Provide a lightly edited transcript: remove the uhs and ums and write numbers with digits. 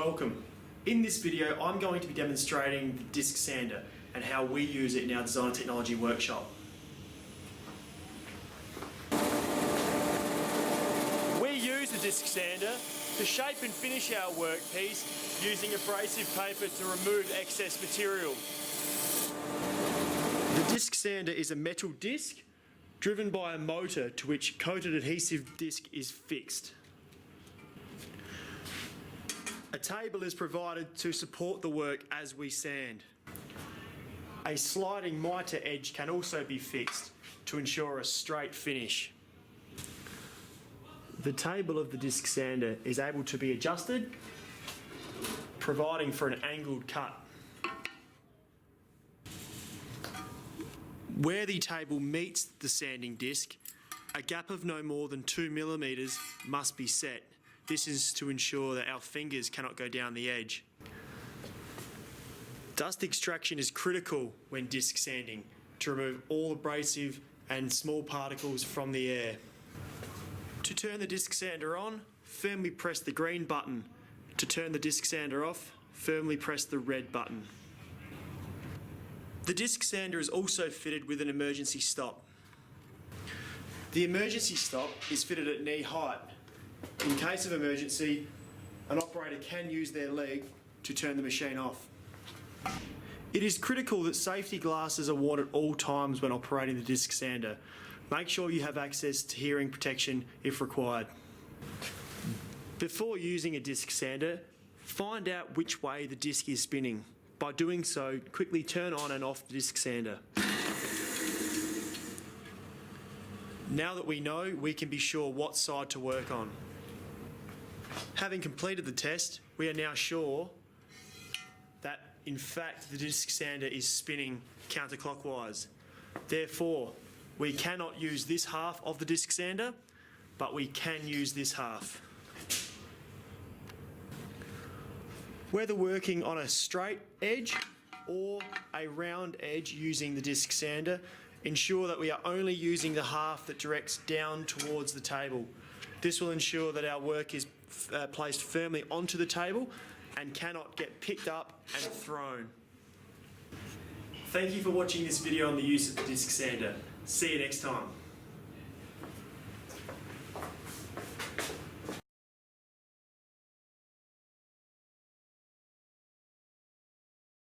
welcome. In this video I'm going to be demonstrating the disc sander and how we use it in our design and technology workshop. We use the disc sander to shape and finish our workpiece using abrasive paper to remove excess material. The disc sander is a metal disc driven by a motor to which coated adhesive disc is fixed. A table is provided to support the work as we sand. A sliding mitre edge can also be fixed to ensure a straight finish. The table of the disc sander is able to be adjusted, providing for an angled cut. Where the table meets the sanding disc, a gap of no more than 2 millimeters must be set. This is to ensure that our fingers cannot go down the edge. Dust extraction is critical when disc sanding to remove all abrasive and small particles from the air. To turn the disc sander on, firmly press the green button. To turn the disc sander off, firmly press the red button. The disc sander is also fitted with an emergency stop. The emergency stop is fitted at knee height. In case of emergency, an operator can use their leg to turn the machine off. It is critical that safety glasses are worn at all times when operating the disc sander. Make sure you have access to hearing protection if required. Before using a disc sander, find out which way the disc is spinning. By doing so, quickly turn on and off the disc sander. Now that we know, we can be sure what side to work on. Having completed the test, we are now sure that in fact the disc sander is spinning counterclockwise. Therefore, we cannot use this half of the disc sander, but we can use this half. Whether working on a straight edge or a round edge using the disc sander, ensure that we are only using the half that directs down towards the table. This will ensure that our work is placed firmly onto the table and cannot get picked up and thrown. Thank you for watching this video on the use of the disc sander. See you next time.